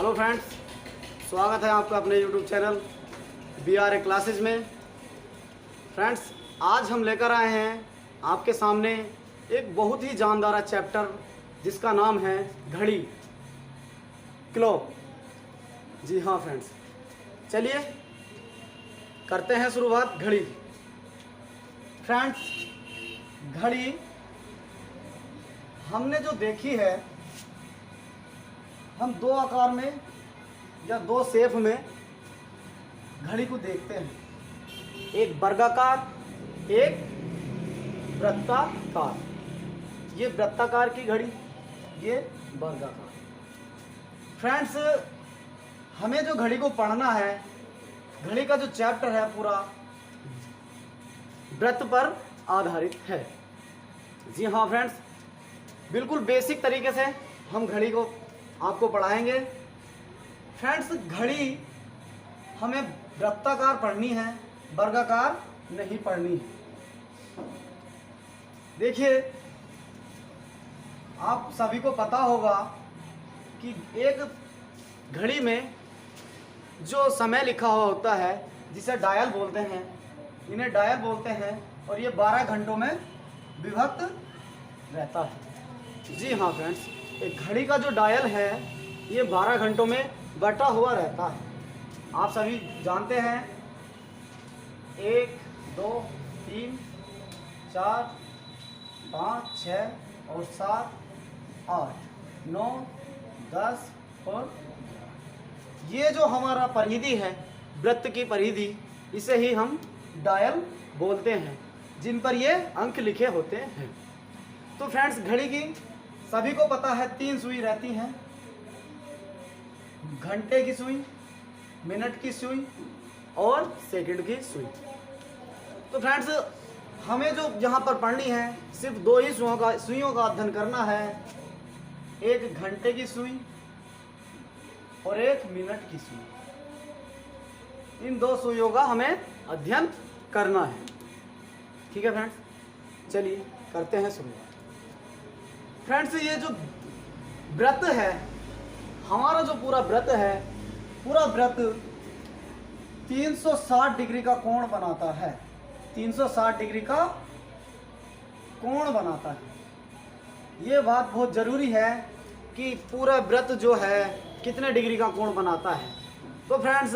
Hello friends, स्वागत है आपका अपने यूट्यूब चैनल BRA क्लासेज में। फ्रेंड्स, आज हम लेकर आए हैं आपके सामने एक बहुत ही जानदार चैप्टर जिसका नाम है घड़ी, क्लॉक। जी हाँ फ्रेंड्स, चलिए करते हैं शुरुआत घड़ी। फ्रेंड्स, घड़ी हमने जो देखी है, हम दो आकार में या दो शेप में घड़ी को देखते हैं, एक वर्गाकार, एक वृत्ताकार। ये वृत्ताकार की घड़ी, ये वर्गाकार। फ्रेंड्स, हमें जो घड़ी को पढ़ना है, घड़ी का जो चैप्टर है पूरा वृत्त पर आधारित है। जी हाँ फ्रेंड्स, बिल्कुल बेसिक तरीके से हम घड़ी को आपको पढ़ाएंगे। फ्रेंड्स, घड़ी हमें वृत्ताकार पढ़नी है, वर्गाकार नहीं पढ़नी है। देखिए, आप सभी को पता होगा कि एक घड़ी में जो समय लिखा हुआ होता है, जिसे डायल बोलते हैं, इन्हें डायल बोलते हैं, और ये 12 घंटों में विभक्त रहता है। जी हाँ फ्रेंड्स, एक घड़ी का जो डायल है ये 12 घंटों में बटा हुआ रहता है। आप सभी जानते हैं, 1, 2, 3, 4, 5, 6 और 7, 8, 9, 10 और ये जो हमारा परिधि है, वृत्त की परिधि, इसे ही हम डायल बोलते हैं, जिन पर ये अंक लिखे होते हैं। तो फ्रेंड्स, घड़ी की सभी को पता है 3 सुई रहती हैं, घंटे की सुई, मिनट की सुई और सेकंड की सुई। तो फ्रेंड्स, हमें जो यहाँ पर पढ़नी है, सिर्फ 2 ही सुइयों का अध्ययन करना है, एक घंटे की सुई और एक मिनट की सुई। इन 2 सुइयों का हमें अध्ययन करना है। ठीक है फ्रेंड्स, चलिए करते हैं शुरुआत। फ्रेंड्स, ये जो वृत्त है, हमारा जो पूरा वृत्त है, पूरा वृत्त 360 डिग्री का कोण बनाता है। 360 डिग्री का कोण बनाता है। ये बात बहुत ज़रूरी है कि पूरा वृत्त जो है कितने डिग्री का कोण बनाता है। तो फ्रेंड्स,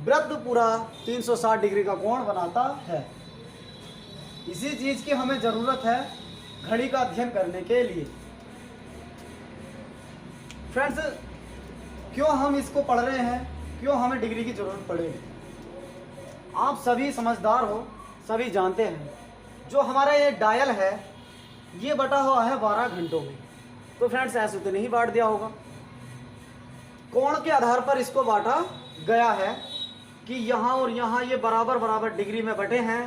वृत्त पूरा 360 डिग्री का कोण बनाता है। इसी चीज़ की हमें ज़रूरत है घड़ी का अध्ययन करने के लिए। फ्रेंड्स, क्यों हम इसको पढ़ रहे हैं, क्यों हमें डिग्री की ज़रूरत पड़ेगी? आप सभी समझदार हो, सभी जानते हैं, जो हमारा ये डायल है ये बटा हुआ है 12 घंटों में। तो फ्रेंड्स, ऐसे तो नहीं बांट दिया होगा, कोण के आधार पर इसको बांटा गया है कि यहाँ और यहाँ ये बराबर बराबर डिग्री में बटे हैं।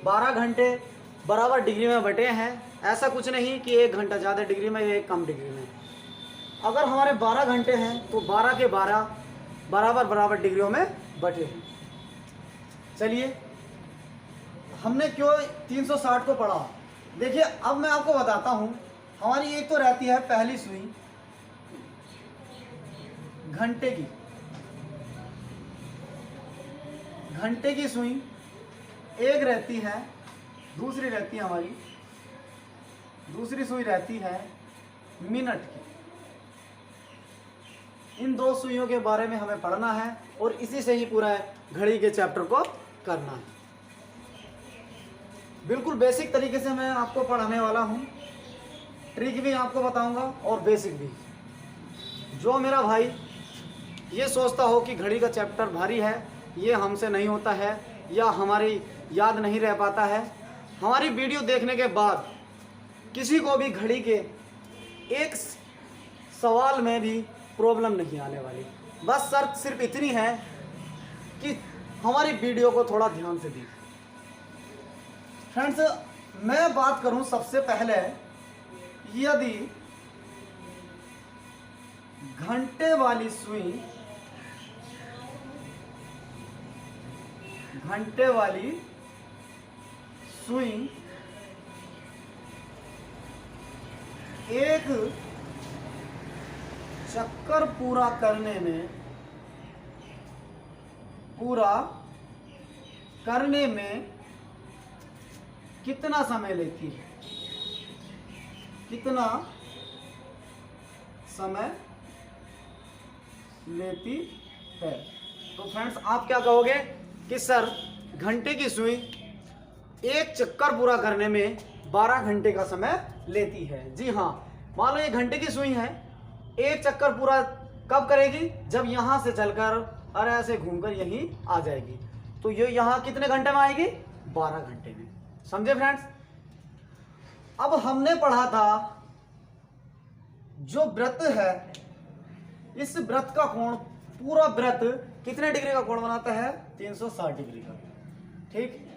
12 घंटे बराबर डिग्री में बटे हैं। ऐसा कुछ नहीं कि 1 घंटा ज़्यादा डिग्री में या 1 कम डिग्री में। अगर हमारे 12 घंटे हैं तो 12 के 12 बराबर बराबर डिग्रियों में बटे हैं। चलिए, हमने क्यों 360 को पढ़ा? देखिए, अब मैं आपको बताता हूँ। हमारी एक तो रहती है पहली सुई घंटे की, घंटे की सुई एक रहती है, दूसरी रहती है हमारी, दूसरी सुई रहती है मिनट की। इन 2 सुइयों के बारे में हमें पढ़ना है और इसी से ही पूरा घड़ी के चैप्टर को करना है। बिल्कुल बेसिक तरीके से मैं आपको पढ़ाने वाला हूँ। ट्रिक भी आपको बताऊंगा और बेसिक भी। जो मेरा भाई ये सोचता हो कि घड़ी का चैप्टर भारी है, ये हमसे नहीं होता है या हमारी याद नहीं रह पाता है, हमारी वीडियो देखने के बाद किसी को भी घड़ी के एक सवाल में भी प्रॉब्लम नहीं आने वाली। बस शर्त सिर्फ इतनी है कि हमारी वीडियो को थोड़ा ध्यान से देखिए। फ्रेंड्स, मैं बात करूं सबसे पहले, यदि घंटे वाली सुई, घंटे वाली सुई एक चक्कर पूरा करने में कितना समय लेती है, कितना समय लेती है। तो फ्रेंड्स आप क्या कहोगे कि सर घंटे की सुई एक चक्कर पूरा करने में 12 घंटे का समय लेती है। जी हाँ, मान लो ये घंटे की सुई है, एक चक्कर पूरा कब करेगी, जब यहां से चलकर और ऐसे घूमकर यहीं आ जाएगी। तो ये यहां कितने घंटे में आएगी, 12 घंटे में। समझे फ्रेंड्स। अब हमने पढ़ा था जो व्रत है, इस व्रत का कोण, पूरा व्रत कितने डिग्री का कोण बनाता है, 360 डिग्री का। ठीक,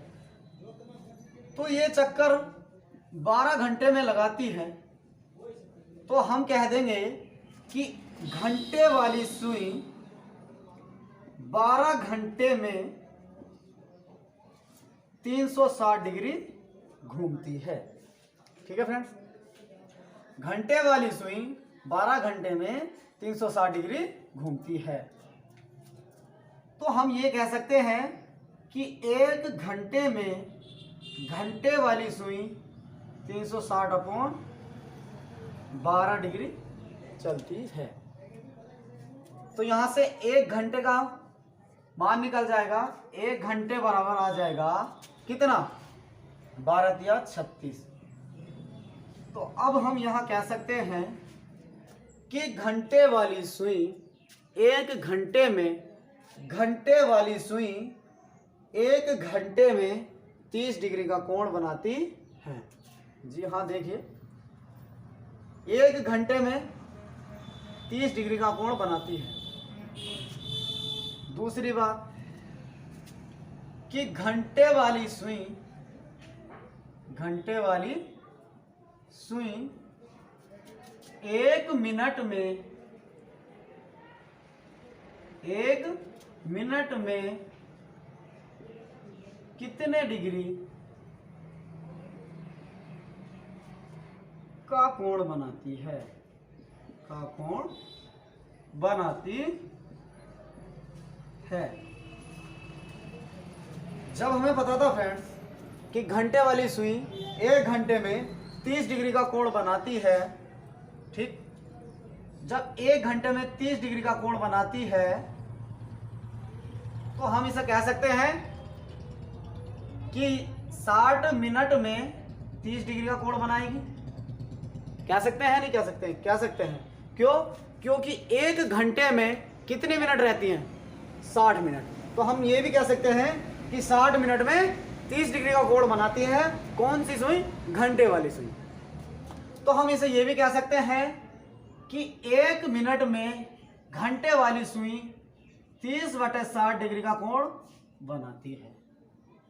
तो ये चक्कर 12 घंटे में लगाती है। तो हम कह देंगे कि घंटे वाली सुई 12 घंटे में 360 डिग्री घूमती है। ठीक है फ्रेंड्स, घंटे वाली सुई 12 घंटे में 360 डिग्री घूमती है। तो हम ये कह सकते हैं कि एक घंटे में घंटे वाली सुई 360/12 डिग्री चलती है। तो यहां से एक घंटे का मान निकल जाएगा, एक घंटे बराबर आ जाएगा कितना, 12 या 36। तो अब हम यहां कह सकते हैं कि घंटे वाली सुई एक घंटे में 30 डिग्री का कोण बनाती है। जी हाँ, देखिए एक घंटे में 30 डिग्री का कोण बनाती है। दूसरी बात कि घंटे वाली सुई 1 मिनट में कितने डिग्री का कोण बनाती है, जब हमें पता था फ्रेंड्स कि घंटे वाली सुई 1 घंटे में 30 डिग्री का कोण बनाती है। ठीक, जब 1 घंटे में 30 डिग्री का कोण बनाती है तो हम इसे कह सकते हैं कि 60 मिनट में 30 डिग्री का कोण बनाएगी। कह सकते हैं, नहीं कह सकते हैं, कह सकते हैं। क्यों, क्योंकि 1 घंटे में कितने मिनट रहती हैं, 60 मिनट। तो हम ये भी कह सकते हैं कि 60 मिनट में 30 डिग्री का कोण बनाती है। कौन सी सुई, घंटे वाली सुई। तो हम इसे ये भी कह सकते हैं कि 1 मिनट में घंटे वाली सुई 30/60 डिग्री का कोण बनाती है।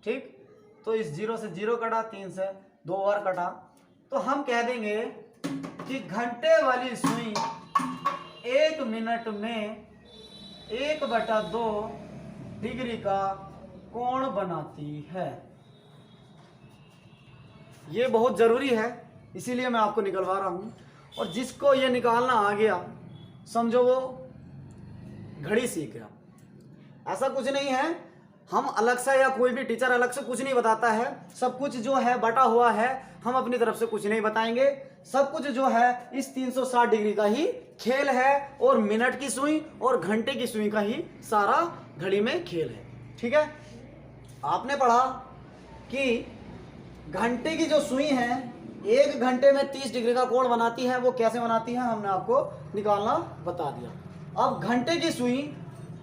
ठीक, तो इस 0 से 0 कटा, 3 से 2 और कटा, तो हम कह देंगे कि घंटे वाली सुई 1 मिनट में 1/2 डिग्री का कोण बनाती है। ये बहुत जरूरी है, इसीलिए मैं आपको निकलवा रहा हूं। और जिसको ये निकालना आ गया, समझो वो घड़ी सीख गया। ऐसा कुछ नहीं है, हम अलग से या कोई भी टीचर अलग से कुछ नहीं बताता है। सब कुछ जो है बटा हुआ है, हम अपनी तरफ से कुछ नहीं बताएंगे। सब कुछ जो है इस 360 डिग्री का ही खेल है, और मिनट की सुई और घंटे की सुई का ही सारा घड़ी में खेल है। ठीक है, आपने पढ़ा कि घंटे की जो सुई है 1 घंटे में 30 डिग्री का कोण बनाती है। वो कैसे बनाती है हमने आपको निकालना बता दिया। अब घंटे की सुई,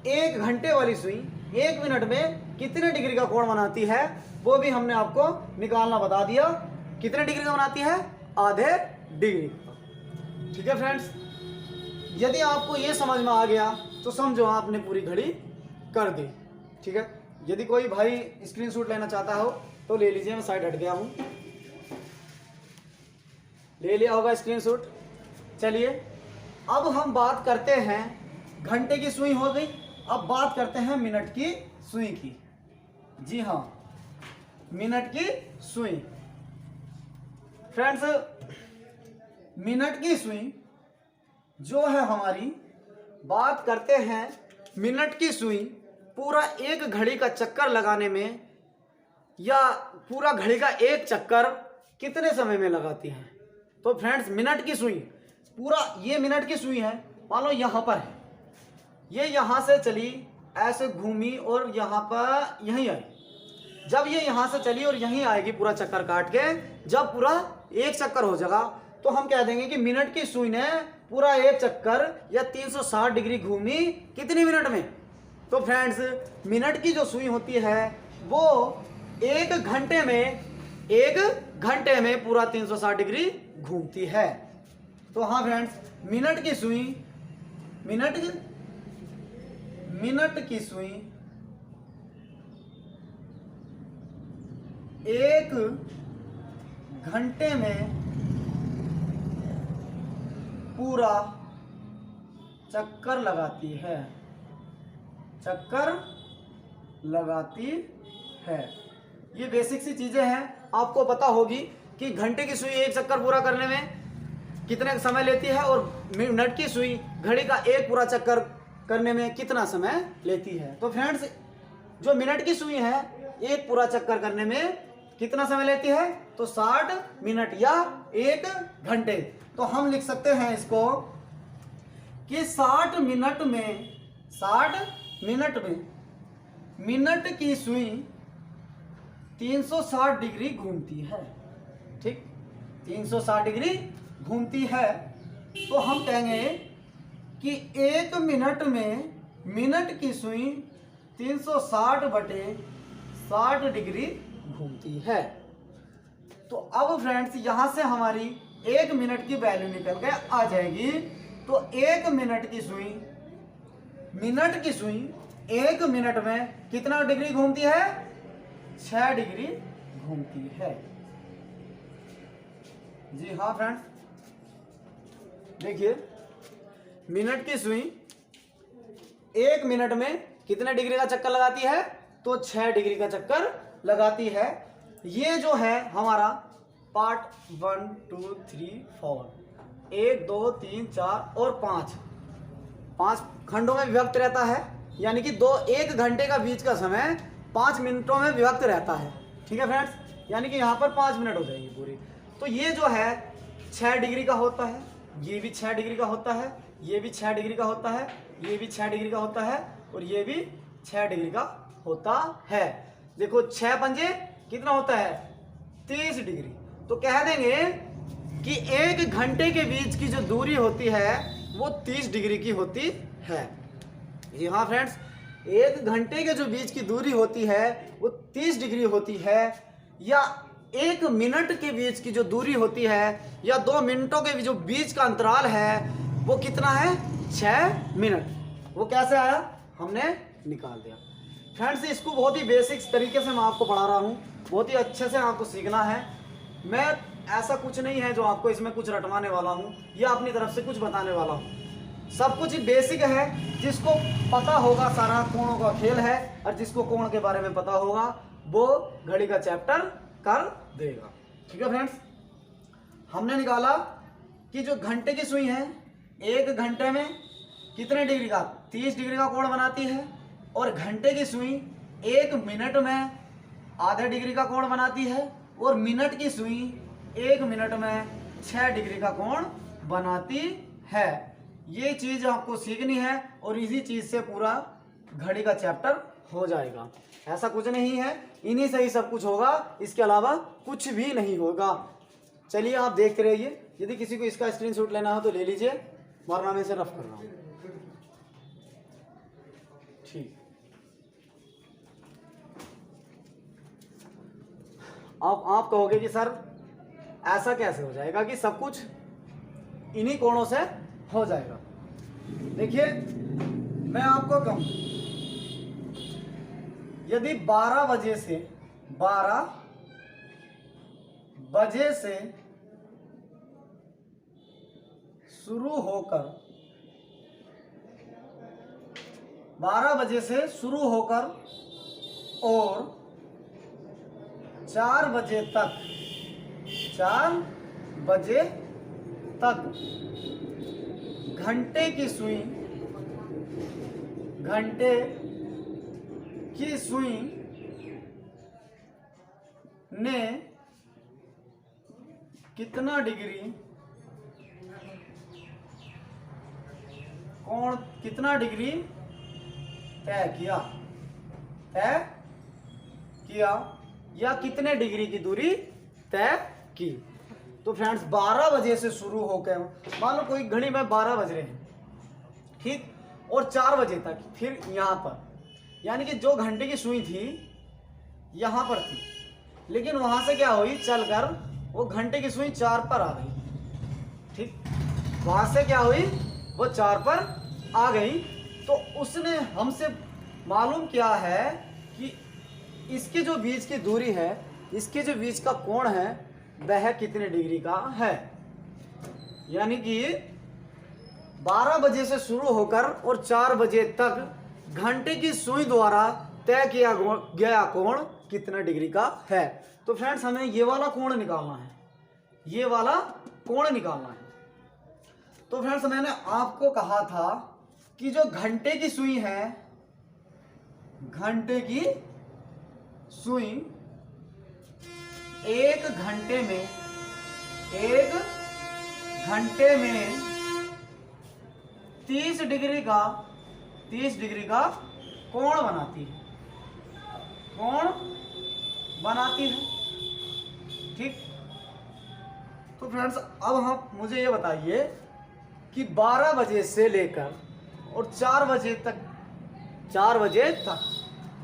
1 घंटे वाली सुई 1 मिनट में कितने डिग्री का कोण बनाती है, वो भी हमने आपको निकालना बता दिया। कितने डिग्री का बनाती है, आधे डिग्री। ठीक है फ्रेंड्स, यदि आपको ये समझ में आ गया तो समझो आपने पूरी घड़ी कर दी। ठीक है, यदि कोई भाई स्क्रीनशॉट लेना चाहता हो तो ले लीजिए, मैं साइड हट गया हूं, ले लिया होगा स्क्रीनशॉट। चलिए अब हम बात करते हैं, घंटे की सुई हो गई, अब बात करते हैं मिनट की सुई की। जी हाँ, मिनट की सुई। फ्रेंड्स, मिनट की सुई जो है हमारी बात करते हैं मिनट की सुई पूरा एक घड़ी का चक्कर लगाने में, या पूरा घड़ी का एक चक्कर कितने समय में लगाती है। तो फ्रेंड्स मिनट की सुई पूरा, ये मिनट की सुई है, मान लो यहाँ पर है, ये यहाँ से चली ऐसे घूमी और यहाँ पर यहीं आई। जब ये यहाँ से चली और यहीं आएगी पूरा चक्कर काट के, जब पूरा एक चक्कर हो जाएगा तो हम कह देंगे कि मिनट की सुई ने पूरा एक चक्कर या 360 डिग्री घूमी कितनी मिनट में। तो फ्रेंड्स मिनट की जो सुई होती है वो एक घंटे में पूरा 360 डिग्री घूमती है। तो हाँ फ्रेंड्स, मिनट की सुई एक घंटे में पूरा चक्कर लगाती है। ये बेसिक सी चीजें हैं, आपको पता होगी कि घंटे की सुई एक चक्कर पूरा करने में कितने समय लेती है और मिनट की सुई घड़ी का एक पूरा चक्कर करने में कितना समय लेती है। तो फ्रेंड्स जो मिनट की सुई है एक पूरा चक्कर करने में कितना समय लेती है, तो 60 मिनट या 1 घंटे। तो हम लिख सकते हैं इसको कि 60 मिनट में मिनट की सुई 360 डिग्री घूमती है। ठीक, 360 डिग्री घूमती है। तो हम कहेंगे कि 1 मिनट में मिनट की सुई 360 बटे 60 डिग्री घूमती है। तो अब फ्रेंड्स यहां से हमारी 1 मिनट की वैल्यू निकल के आ जाएगी। तो 1 मिनट की सुई 1 मिनट में कितना डिग्री घूमती है, 6 डिग्री घूमती है। जी हाँ फ्रेंड्स, देखिए मिनट की सुई 1 मिनट में कितने डिग्री का चक्कर लगाती है, तो 6 डिग्री का चक्कर लगाती है। ये जो है हमारा पार्ट 1 2 3 4 1 2 3 4 और 5 खंडों में विभक्त रहता है, यानी कि 1 घंटे का बीच का समय 5 मिनटों में विभक्त रहता है। ठीक है फ्रेंड्स, यानी कि यहाँ पर 5 मिनट हो जाएंगे पूरी। तो ये जो है 6 डिग्री का होता है, ये भी 6 डिग्री का होता है, ये भी 6 डिग्री का होता है, ये भी 6 डिग्री का होता है और ये भी 6 डिग्री का होता है। देखो 6 पंजे कितना होता है, 30 डिग्री। तो कह देंगे कि 1 घंटे के बीच की जो दूरी होती है वो 30 डिग्री की होती है। जी हाँ फ्रेंड्स, 1 घंटे के जो बीच की दूरी होती है वो 30 डिग्री होती है, या 1 मिनट के बीच की जो दूरी होती है या 2 मिनटों के जो बीच का अंतराल है वो कितना है, 6 मिनट। वो कैसे आया, हमने निकाल दिया। फ्रेंड्स इसको बहुत ही बेसिक्स तरीके से मैं आपको पढ़ा रहा हूँ, बहुत ही अच्छे से आपको सीखना है। मैं ऐसा कुछ नहीं है जो आपको इसमें कुछ रटवाने वाला हूँ या अपनी तरफ से कुछ बताने वाला हूँ। सब कुछ बेसिक है, जिसको पता होगा सारा कोणों का खेल है, और जिसको कोण के बारे में पता होगा वो घड़ी का चैप्टर कर देगा। ठीक है फ्रेंड्स, हमने निकाला कि जो घंटे की सुई है 1 घंटे में कितने डिग्री का, 30 डिग्री का कोण बनाती है, और घंटे की सुई 1 मिनट में आधे डिग्री का कोण बनाती है, और मिनट की सुई 1 मिनट में 6 डिग्री का कोण बनाती है। ये चीज आपको सीखनी है और इसी चीज से पूरा घड़ी का चैप्टर हो जाएगा। ऐसा कुछ नहीं है, इन्हीं से ही सब कुछ होगा, इसके अलावा कुछ भी नहीं होगा। चलिए आप देखते रहिए, यदि किसी को इसका स्क्रीनशॉट लेना हो तो ले लीजिए, वरना मैं इसे रफ कर रहा हूँ। ठीक, अब आप कहोगे कि सर ऐसा कैसे हो जाएगा कि सब कुछ इन्हीं कोणों से हो जाएगा। देखिए मैं आपको कहूं, यदि 12 बजे से शुरू होकर 12 बजे से शुरू होकर और 4 बजे तक घंटे की सुई, घंटे की सुई ने कितना डिग्री कोण, कितना डिग्री तय किया, तय किया या कितने डिग्री की दूरी तय की। तो फ्रेंड्स 12 बजे से शुरू होकर, मान लो कोई घड़ी में 12 बज रहे हैं, ठीक, और 4 बजे तक फिर यहाँ पर, यानी कि जो घंटे की सुई थी यहाँ पर थी, लेकिन वहां से क्या हुई, चलकर वो घंटे की सुई 4 पर आ गई, ठीक, वहां से क्या हुई, वो 4 पर आ गई। तो उसने हमसे मालूम किया है कि इसके जो बीच की दूरी है, इसके जो बीच का कोण है वह कितने डिग्री का है। यानी कि 12 बजे से शुरू होकर और 4 बजे तक घंटे की सुई द्वारा तय किया गया कोण कितना डिग्री का है। तो फ्रेंड्स हमें ये वाला कोण निकालना है, ये वाला कोण निकालना है। तो फ्रेंड्स मैंने आपको कहा था कि जो घंटे की सुई है, घंटे की सुई एक घंटे में 30 डिग्री का कोण बनाती है, कोण बनाती है, ठीक। तो फ्रेंड्स अब हम मुझे ये बताइए कि 12 बजे से लेकर और 4 बजे तक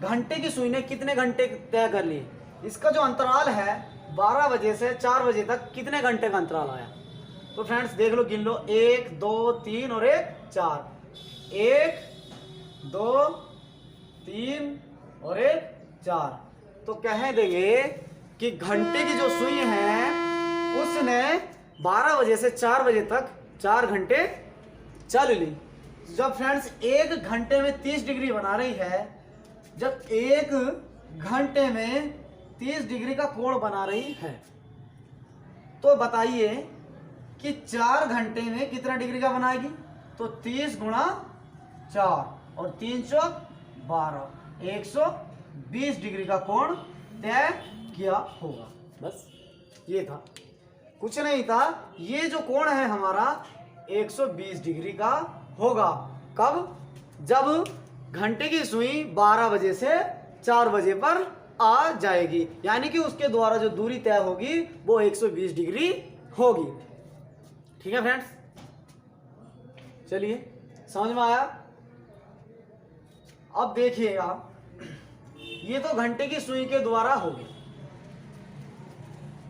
घंटे की सुई ने कितने घंटे तय कर लिए। इसका जो अंतराल है 12 बजे से 4 बजे तक कितने घंटे का अंतराल आया। तो फ्रेंड्स देख लो, गिन लो, 1 2 3 और 1 4, 1 2 3 और 1 4। तो कह देंगे कि घंटे की जो सुई है उसने 12 बजे से 4 बजे तक 4 घंटे चल ली। जब फ्रेंड्स 1 घंटे में 30 डिग्री बना रही है, जब 1 घंटे में 30 डिग्री का कोण बना रही है, तो बताइए कि 4 घंटे में कितना डिग्री का बनाएगी। तो 30 गुणा 4 और 3 चौक 12, 120 डिग्री का कोण तय किया होगा। बस ये था, कुछ नहीं था। ये जो कोण है हमारा 120 डिग्री का होगा। कब? जब घंटे की सुई 12 बजे से 4 बजे पर आ जाएगी, यानी कि उसके द्वारा जो दूरी तय होगी वो 120 डिग्री होगी। ठीक है फ्रेंड्स, चलिए समझ में आया। अब देखिएगा, ये तो घंटे की सुई के द्वारा होगी।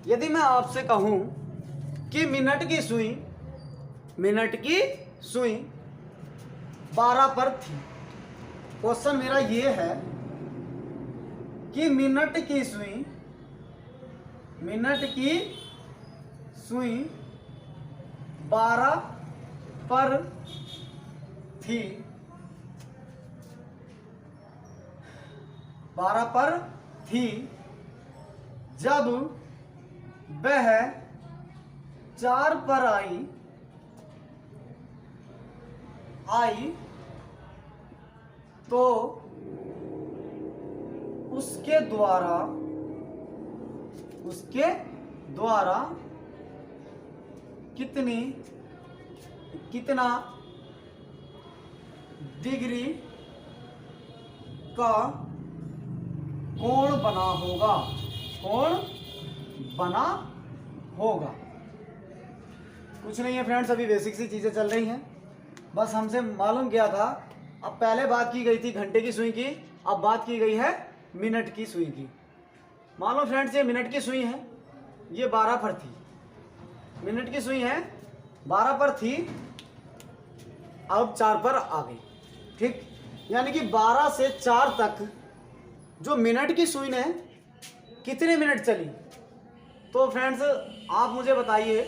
यदि मैं आपसे कहूं कि मिनट की सुई 12 पर थी, क्वेश्चन मेरा ये है कि मिनट की सुई 12 पर थी, 12 पर थी, जब वह 4 पर आई तो उसके द्वारा कितना डिग्री का कोण बना होगा। कुछ नहीं है फ्रेंड्स, अभी बेसिक सी चीजें चल रही हैं। बस हमसे मालूम किया था, अब पहले बात की गई थी घंटे की सुई की, अब बात की गई है मिनट की सुई की। मान लो फ्रेंड्स ये मिनट की सुई है, ये 12 पर थी, मिनट की सुई है 12 पर थी, अब 4 पर आ गई, ठीक। यानी कि 12 से 4 तक जो मिनट की सुई ने कितने मिनट चली। तो फ्रेंड्स आप मुझे बताइए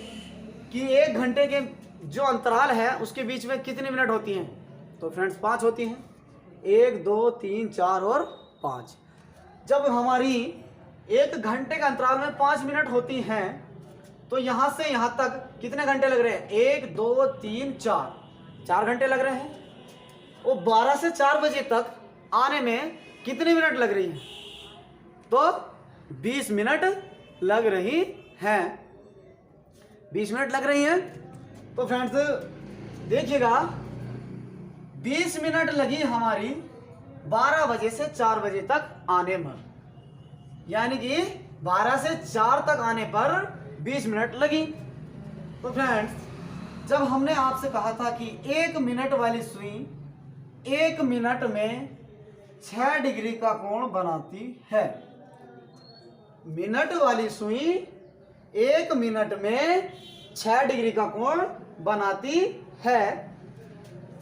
कि 1 घंटे के जो अंतराल है उसके बीच में कितनी मिनट होती हैं। तो फ्रेंड्स 5 होती हैं, 1 2 3 4 और 5। जब हमारी 1 घंटे का अंतराल में 5 मिनट होती हैं, तो यहां से यहां तक कितने घंटे लग रहे हैं, 1 2 3 4, 4 घंटे लग रहे हैं। वो 12 से 4 बजे तक आने में कितने मिनट लग रही हैं? तो 20 मिनट लग रही हैं। 20 मिनट लग रही हैं। तो फ्रेंड्स देखिएगा, 20 मिनट लगी हमारी 12 बजे से 4 बजे तक आने में, यानी कि 12 से 4 तक आने पर 20 मिनट लगी। तो फ्रेंड्स जब हमने आपसे कहा था कि 1 मिनट वाली सुई 1 मिनट में 6 डिग्री का कोण बनाती है। मिनट वाली सुई 1 मिनट में 6 डिग्री का कोण बनाती है।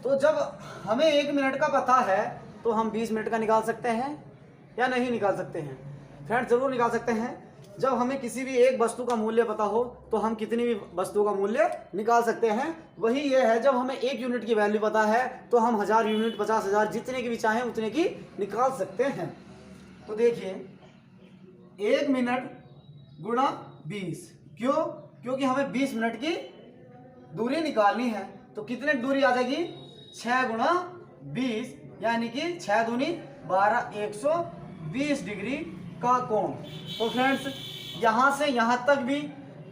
तो जब हमें 1 मिनट का पता है तो हम 20 मिनट का निकाल सकते हैं या नहीं निकाल सकते हैं? फ्रेंड्स जरूर निकाल सकते हैं। जब हमें किसी भी एक वस्तु का मूल्य पता हो तो हम कितनी भी वस्तु का मूल्य निकाल सकते हैं। वही ये है, जब हमें 1 यूनिट की वैल्यू पता है तो हम 1000 यूनिट, 50,000, जितने की भी चाहें उतने की निकाल सकते हैं। तो देखिए 1 मिनट गुणा 20, क्यों? क्योंकि हमें 20 मिनट की दूरी निकालनी है। तो कितने दूरी आ जाएगी? 6 गुणा 20, यानी कि 6 दूनी 12, 120 डिग्री का कोण। तो फ्रेंड्स यहाँ से यहाँ तक भी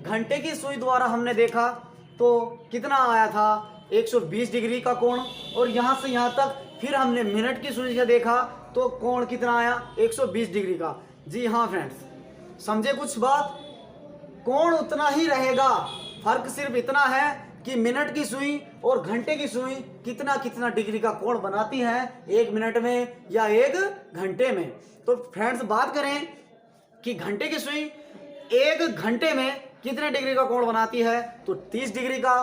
घंटे की सुई द्वारा हमने देखा तो कितना आया था? 120 डिग्री का कोण। और यहाँ से यहाँ तक फिर हमने मिनट की सुई से देखा तो कोण कितना आया? 120 डिग्री का। जी हाँ फ्रेंड्स, समझे कुछ बात? कोण उतना ही रहेगा, फर्क सिर्फ इतना है कि मिनट की सुई और घंटे की सुई कितना कितना डिग्री का कोण बनाती है 1 मिनट में या 1 घंटे में। तो फ्रेंड्स बात करें कि घंटे की सुई 1 घंटे में कितने डिग्री का कोण बनाती है तो 30 डिग्री का,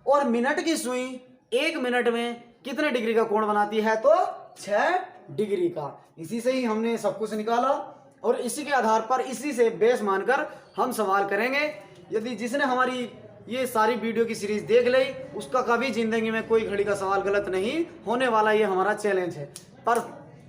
और मिनट की सुई 1 मिनट में कितने डिग्री का कोण बनाती है तो 6 डिग्री का। इसी से ही हमने सब कुछ निकाला और इसी के आधार पर, इसी से बेस मानकर हम सवाल करेंगे। यदि जिसने हमारी ये सारी वीडियो की सीरीज देख ली उसका कभी जिंदगी में कोई घड़ी का सवाल गलत नहीं होने वाला, ये हमारा चैलेंज है। पर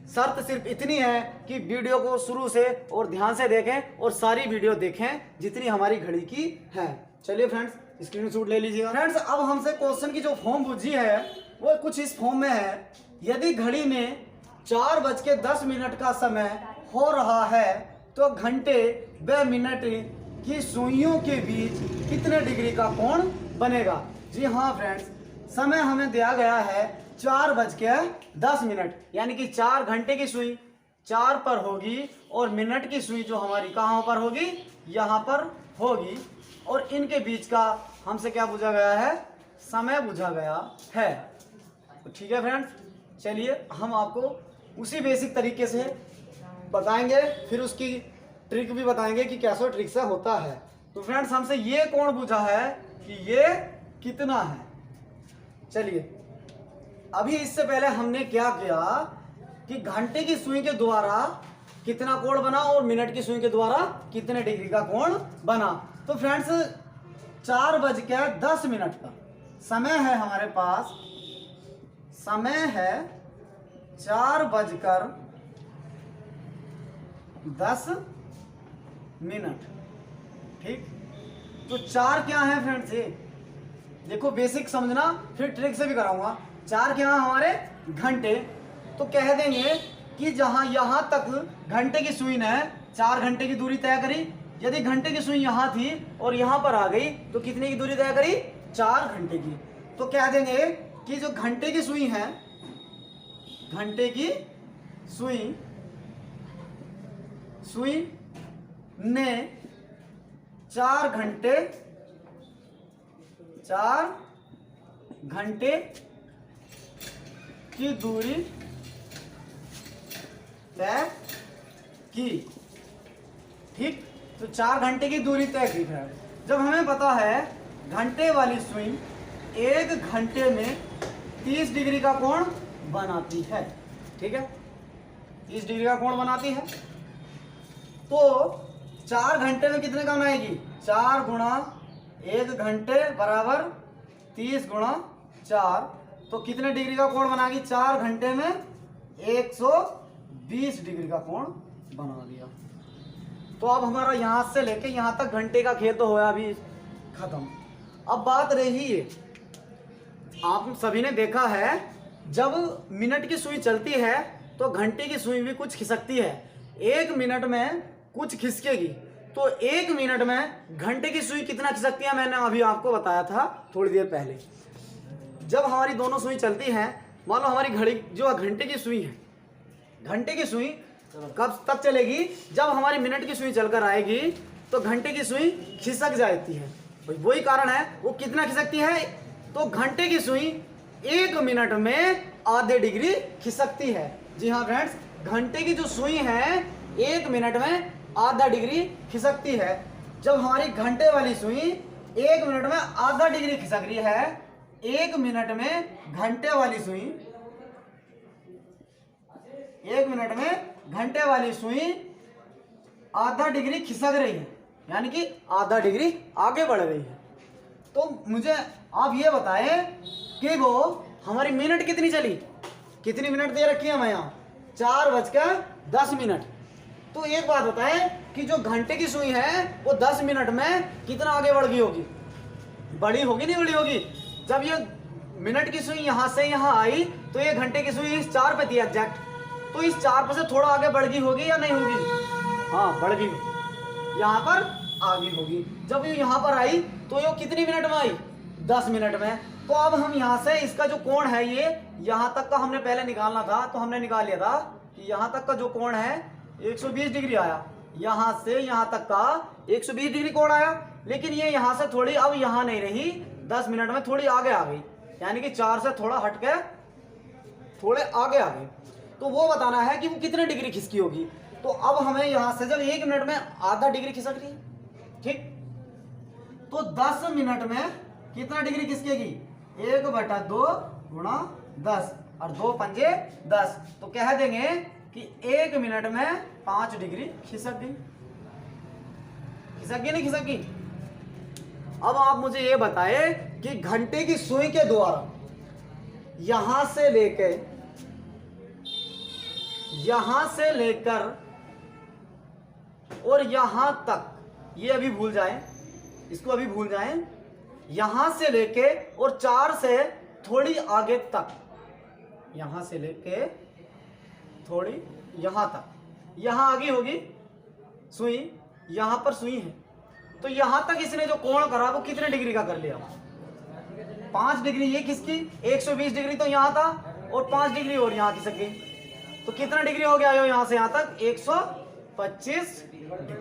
शर्त सिर्फ इतनी है कि वीडियो को शुरू से और ध्यान से देखें और सारी वीडियो देखें जितनी हमारी घड़ी की है। चलिए फ्रेंड्स स्क्रीनशॉट ले लीजिएगा। फ्रेंड्स अब हमसे क्वेश्चन की जो फॉर्म पूछी है वो कुछ इस फॉर्म में है। यदि घड़ी में 4:10 का समय हो रहा है तो घंटे व मिनट की सुइयों के बीच कितने डिग्री का कोण बनेगा? जी हाँ फ्रेंड्स, समय हमें दिया गया है 4:10, यानी कि 4 घंटे की सुई 4 पर होगी और मिनट की सुई जो हमारी कहाँ पर होगी? यहाँ पर होगी। और इनके बीच का हमसे क्या पूछा गया है? समय पूछा गया है। तो ठीक है फ्रेंड्स, चलिए हम आपको उसी बेसिक तरीके से बताएंगे, फिर उसकी ट्रिक भी बताएंगे कि कैसे ट्रिक से होता है। तो फ्रेंड्स हमसे ये कोण पूछा है कि ये कितना है। चलिए अभी इससे पहले हमने क्या किया कि घंटे की सुई के द्वारा कितना कोण बना और मिनट की सुई के द्वारा कितने डिग्री का कोण बना। तो फ्रेंड्स 4:10 का समय है हमारे पास, समय है 4:10। ठीक, तो 4 क्या है फ्रेंड्स? ये देखो बेसिक समझना, फिर ट्रिक से भी कराऊंगा। 4 क्या है हमारे? घंटे। तो कह देंगे कि जहां यहां तक घंटे की सुई ने 4 घंटे की दूरी तय करी, यदि घंटे की सुई यहां थी और यहां पर आ गई तो कितने की दूरी तय करी? 4 घंटे की। तो कह देंगे कि जो घंटे की सुई है, घंटे की सुई ने 4 घंटे की दूरी तय की। ठीक, तो 4 घंटे की दूरी तय की है। जब हमें पता है घंटे वाली सुई 1 घंटे में 30 डिग्री का कोण बनाती है। ठीक है, 30 डिग्री का कोण बनाती है। तो 4 घंटे में कितने का बनाएगी? 4 गुणा 1 घंटे बराबर 30 गुणा 4, तो कितने डिग्री का कोण बनाएगी? 4 घंटे में 120 डिग्री का कोण बना दिया। तो अब हमारा यहां से लेके यहां तक घंटे का खेल तो होया अभी खत्म। अब बात रही है, आप सभी ने देखा है जब मिनट की सुई चलती है तो घंटे की सुई भी कुछ खिसकती है। 1 मिनट में कुछ खिसकेगी तो 1 मिनट में घंटे की सुई कितना खिसकती है, मैंने अभी आपको बताया था थोड़ी देर पहले। जब हमारी दोनों सुई चलती हैं, मान लो हमारी घड़ी जो घंटे की सुई है, घंटे की सुई कब तक चलेगी, जब हमारी मिनट की सुई चलकर आएगी तो घंटे की सुई खिसक जाती है। वही कारण है वो कितना खिसकती है, तो घंटे की सुई 1 मिनट में आधे डिग्री खिसकती है। जी हाँ फ्रेंड्स, घंटे की जो सुई है 1 मिनट में आधा डिग्री खिसकती है। जब हमारी घंटे वाली सुई 1 मिनट में आधा डिग्री खिसक रही है, 1 मिनट में घंटे वाली सुई, 1 मिनट में घंटे वाली सुई आधा डिग्री खिसक रही है, यानी कि आधा डिग्री आगे बढ़ रही है। तो मुझे आप ये बताएं कि वो हमारी मिनट कितनी चली, कितनी मिनट दे रखी है हमें यहाँ, 4:10। तो एक बात बताएं कि जो घंटे की सुई है वो 10 मिनट में कितना आगे बढ़ गई होगी, बड़ी होगी नहीं बड़ी होगी। जब ये मिनट की सुई यहाँ से यहाँ आई तो ये घंटे की सुई इस 4 पे थी एग्जैक्ट, तो इस 4 पे से थोड़ा आगे बढ़ गई होगी या नहीं होगी, हाँ बढ़ गई, यहाँ पर आगे होगी। जब ये यहाँ पर आई तो ये कितनी मिनट में आई, 10 मिनट में। तो अब हम यहाँ से इसका जो कोण है ये यहाँ तक का हमने पहले निकालना था, तो हमने निकाल लिया था कि यहाँ तक का जो कोण है 120 डिग्री आया, यहाँ से यहाँ तक का 120 डिग्री कोण आया। लेकिन ये यहाँ से थोड़ी अब यहाँ नहीं रही, 10 मिनट में थोड़ी आगे आ गई, यानी कि 4 से थोड़ा हट के थोड़े आगे आ गई। तो वो बताना है कि वो कितने डिग्री खिसकी होगी। तो अब हमें यहाँ से जब 1 मिनट में आधा डिग्री खिसक रही है, ठीक, तो 10 मिनट में कितना डिग्री खिसकेगी, 1/2 गुणा 10 और 2 पंजे 10, तो कह देंगे कि 1 मिनट में 5 डिग्री खिसक गई। खिसक गई नहीं खिसक गई। अब आप मुझे ये बताएं कि घंटे की सुई के द्वारा यहां से लेकर और यहां तक, ये अभी भूल जाएं, इसको अभी भूल जाएं, यहां से लेके और 4 से थोड़ी आगे तक, यहां से लेके थोड़ी यहां तक, यहां आगे होगी सुई, यहां पर सुई है, तो यहां तक इसने जो कोण करा वो कितने डिग्री का कर लिया, 5 डिग्री। ये किसकी 120 डिग्री तो यहां था और 5 डिग्री और यहां खिसक गई, तो कितना डिग्री हो गया यहां से यहां तक, 125 डिग्री।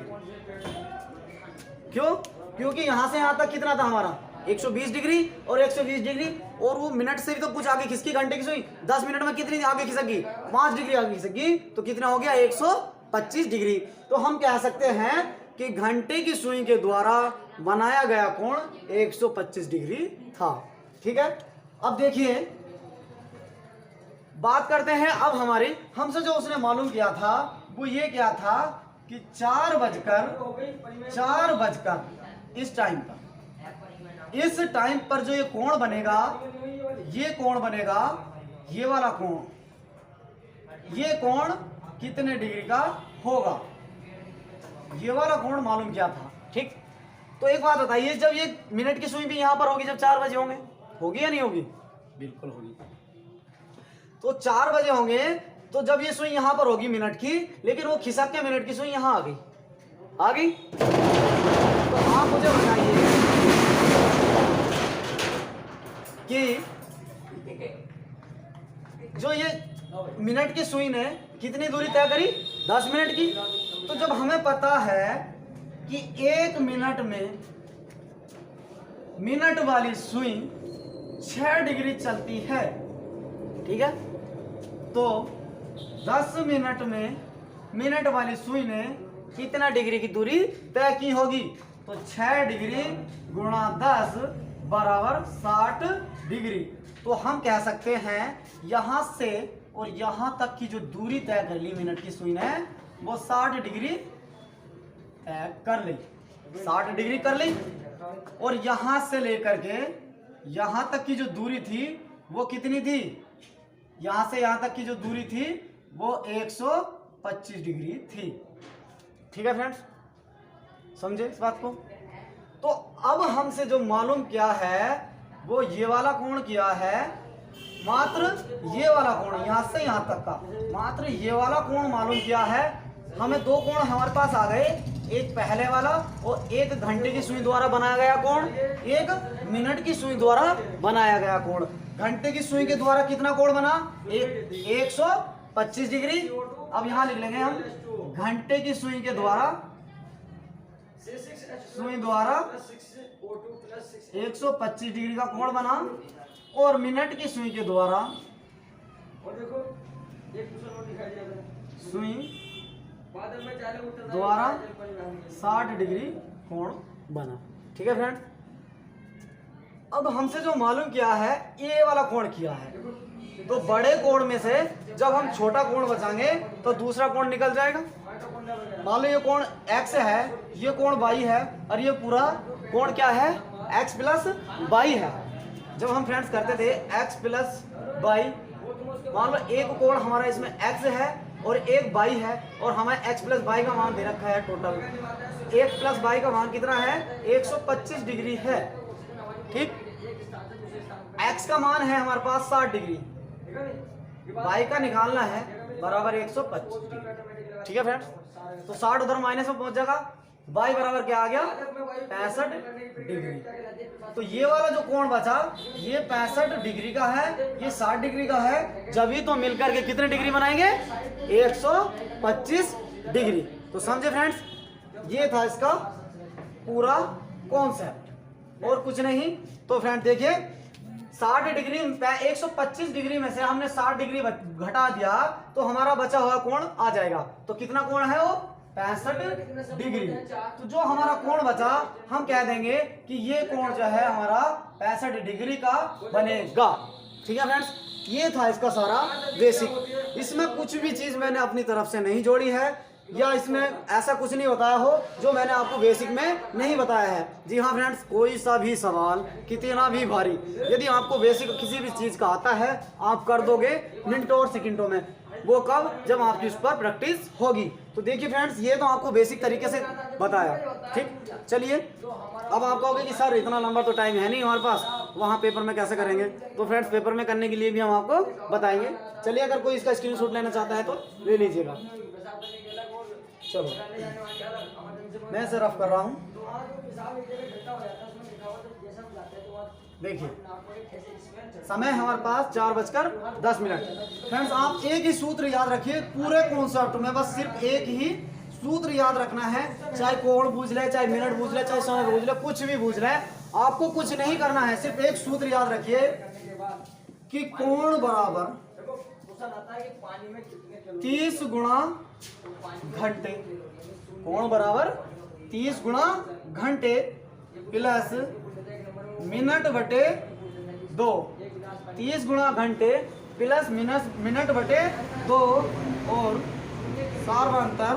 क्यों, क्योंकि यहां से यहां तक कितना था हमारा 120 डिग्री और 120 डिग्री, और वो मिनट से भी तो कुछ आगे खिसकी घंटे की सुई, 10 मिनट में कितनी आगे खिसकी, 5 डिग्री आगे खिसकी, तो कितना हो गया 125 डिग्री। तो हम कह सकते हैं कि घंटे की सुई के द्वारा बनाया गया कोण 125 डिग्री था। ठीक है, अब देखिए बात करते हैं अब हमारी, हमसे जो उसने मालूम किया था वो ये क्या था कि 4 बजकर इस टाइम पर, इस टाइम पर जो ये कोण बनेगा, ये कोण बनेगा, ये वाला कोण, ये कोण कितने डिग्री का होगा, ये वाला कोण मालूम किया था। ठीक, तो एक बात बताइए, जब ये मिनट की सुई भी यहां पर होगी, जब 4 बजे होंगे, होगी या नहीं होगी, बिल्कुल होगी। तो 4 बजे होंगे तो जब ये सुई यहां पर होगी मिनट की, लेकिन वो खिसक के मिनट की सुई यहां आ गई, आ गई। तो आप मुझे बताइए कि जो ये मिनट की सुई ने कितनी दूरी तय करी, 10 मिनट की। तो जब हमें पता है कि 1 मिनट में मिनट वाली सुई 6 डिग्री चलती है, ठीक है, तो 10 मिनट में मिनट वाली सुई ने कितना डिग्री की दूरी तय की होगी, तो 6 डिग्री गुणा 10 बराबर 60 डिग्री। तो हम कह सकते हैं यहां से और यहां तक की जो दूरी तय कर ली मिनट की सुई ने, वो 60 डिग्री तय कर ली, 60 डिग्री कर ली। और यहां से लेकर के यहां तक की जो दूरी थी वो कितनी थी, यहां से यहां तक की जो दूरी थी वो 125 डिग्री थी। ठीक है फ्रेंड्स, समझे इस बात को। तो अब हमसे जो मालूम क्या है वो ये वाला कोण किया है, मात्र ये वाला कोण यहाँ से यहाँ तक का, मात्र ये वाला कोण मालूम किया है। हमें दो कोण हमारे पास आ गए, एक पहले वाला और एक घंटे की सुई द्वारा बनाया गया कोण, एक मिनट की सुई द्वारा बनाया गया कोण। घंटे की सुई के द्वारा कितना कोण बना? 125 डिग्री। अब यहाँ लिख लेंगे हम, घंटे की सुई के द्वारा 125 डिग्री का कोण बना, और मिनट की सुई के द्वारा सुई द्वारा 60 डिग्री कोण बना। ठीक है फ्रेंड, अब हमसे जो मालूम किया है ये वाला कोण किया है, तो बड़े कोण में से जब हम छोटा कोण बचाएंगे तो दूसरा कोण निकल जाएगा। मान लो ये कोण x है, ये कोण y है, और ये पूरा कोण क्या है? x प्लस y है। जब हम फ्रेंड्स करते थे x प्लस y, मान लो एक कोण हमारा इसमें x है और एक y है, और हमें x प्लस y का मान दे रखा है टोटल। x प्लस y का मान कितना है? 125 डिग्री है। ठीक, x का मान है हमारे पास 60 डिग्री, y का निकालना है बराबर 125 डिग्री। ठीक है फ्रेंड्स, तो 60 उधर माइनस में पहुंच जाएगा, y बराबर क्या आ गया? 65 डिग्री। तो ये वाला जो कोण बचा ये 65 डिग्री का है, ये 60 डिग्री का है, जब ही तो मिलकर के कितने डिग्री बनाएंगे? 125 डिग्री। तो समझे फ्रेंड्स, ये था इसका पूरा कॉन्सेप्ट और कुछ नहीं। तो फ्रेंड देखिए 60 डिग्री 125 डिग्री में से हमने 60 डिग्री घटा दिया तो हमारा बचा हुआ कोण आ जाएगा। तो कितना कोण है वो? 65 डिग्री। तो जो हमारा कोण बचा हम कह देंगे कि ये कोण जो है हमारा 65 डिग्री का बनेगा। ठीक है फ्रेंड्स, ये था इसका सारा बेसिक। इसमें कुछ भी चीज मैंने अपनी तरफ से नहीं जोड़ी है, या इसमें ऐसा कुछ नहीं बताया हो जो मैंने आपको बेसिक में नहीं बताया है। जी हाँ फ्रेंड्स, कोई सा भी सवाल कितना भी भारी यदि आपको बेसिक किसी भी चीज़ का आता है आप कर दोगे मिनटों और सेकंडों में। वो कब? जब आपकी उस पर प्रैक्टिस होगी। तो देखिए फ्रेंड्स, ये तो आपको बेसिक तरीके से बताया। ठीक, चलिए अब आप कहोगे कि सर इतना लंबा तो टाइम है नहीं हमारे पास, वहाँ पेपर में कैसे करेंगे? तो फ्रेंड्स पेपर में करने के लिए भी हम आपको बताएंगे। चलिए, अगर कोई इसका स्क्रीनशॉट लेना चाहता है तो ले लीजिएगा। चलो मैं इसे रफ कर रहा हूँ। देखिए समय हमारे पास 4:10। फ्रेंड्स आप एक ही सूत्र याद रखिए पूरे कॉन्सेप्ट में, बस सिर्फ एक ही सूत्र याद रखना है। चाहे कोण पूछ ले, चाहे मिनट पूछ ले, चाहे समय पूछ ले, कुछ भी पूछ ले, आपको कुछ नहीं करना है। सिर्फ एक सूत्र याद रखिए कि कोण बराबर 30 गुणा घंटे, कोण बराबर 30 गुणा घंटे प्लस मिनट बटे 2। 30 गुणा घंटे प्लस मिनट बटे 2 और सार्वंतर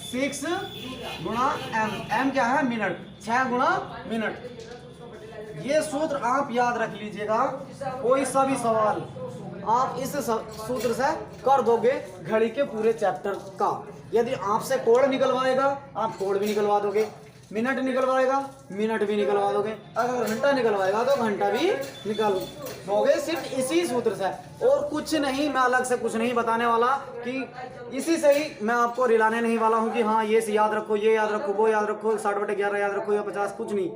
6 गुणा m क्या है? मिनट। 6 गुणा मिनट। ये सूत्र आप याद रख लीजिएगा। कोई सा भी सवाल आप इस सूत्र से कर दोगे घड़ी के पूरे चैप्टर का। यदि आपसे कोण निकलवाएगा आप कोण भी निकलवा दोगे, मिनट निकलवाएगा मिनट भी निकलवा दोगे, अगर घंटा निकलवाएगा तो घंटा भी निकल दोगे, सिर्फ इसी सूत्र से। और कुछ नहीं, मैं अलग से कुछ नहीं बताने वाला कि इसी से ही मैं आपको रिलाने नहीं वाला हूँ कि हाँ ये से याद रखो, ये याद रखो, वो याद रखो, 60/11 याद रखो या 50, कुछ नहीं।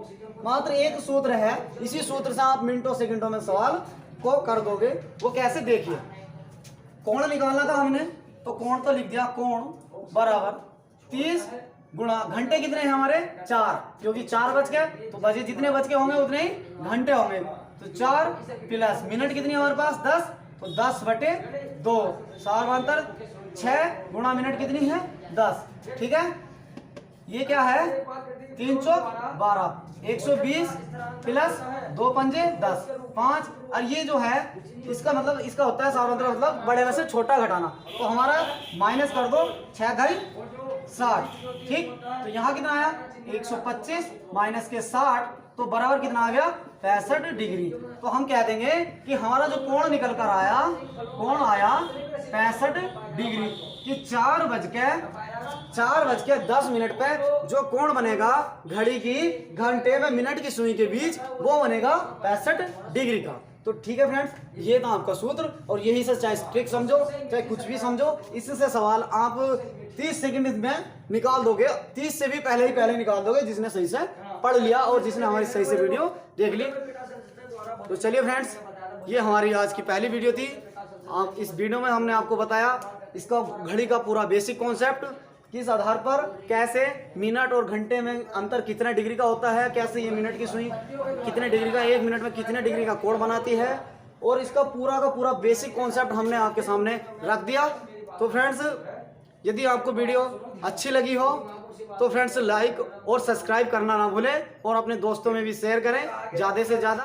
मात्र एक सूत्र है, इसी सूत्र से आप मिनटों सेकंडों में सवाल को कर दोगे। वो कैसे? देखिए, कोण निकालना था हमने तो कोण तो लिख दिया, कोण बराबर 30 गुणा घंटे कितने हैं हमारे? 4, क्योंकि 4 बज गए तो बजे जितने बज के होंगे उतने ही घंटे होंगे। तो 4 प्लस मिनट कितनी हमारे पास? 10, तो 10/2 सार्वंतर 6 गुणा मिनट कितनी है? 10। ठीक है, ये क्या है? 3 चौक 12, 120 प्लस 2 पंजे 10, 5। और ये जो है इसका मतलब इसका होता है सार्वंतर मतलब बड़े में से छोटा घटाना। तो हमारा माइनस कर दो, 6 घई 60। ठीक, तो यहाँ कितना आया? 125 माइनस के 60 तो बराबर कितना आ गया? 65 डिग्री। तो हम कह देंगे कि हमारा जो कोण निकल कर आया, कोण आया 65 डिग्री। कि 4 बज के 4:10 पे जो कोण बनेगा घड़ी की घंटे व मिनट की सुई के बीच, वो बनेगा 65 डिग्री का। तो ठीक है फ्रेंड्स, ये था आपका सूत्र, और यही से चाहे ट्रिक समझो चाहे कुछ भी समझो, इससे सवाल आप 30 सेकंड में निकाल दोगे, 30 से भी पहले निकाल दोगे, जिसने सही से पढ़ लिया और जिसने हमारी सही से वीडियो देख ली। तो चलिए फ्रेंड्स, ये हमारी आज की पहली वीडियो थी। आप इस वीडियो में हमने आपको बताया इसका घड़ी का पूरा बेसिक कॉन्सेप्ट, किस आधार पर कैसे मिनट और घंटे में अंतर कितने डिग्री का होता है, कैसे ये मिनट की सुई कितने डिग्री का, 1 मिनट में कितने डिग्री का कोण बनाती है, और इसका पूरा का पूरा बेसिक कॉन्सेप्ट हमने आपके सामने रख दिया। तो फ्रेंड्स, यदि आपको वीडियो अच्छी लगी हो तो फ्रेंड्स लाइक और सब्सक्राइब करना ना भूलें, और अपने दोस्तों में भी शेयर करें ज़्यादा से ज़्यादा।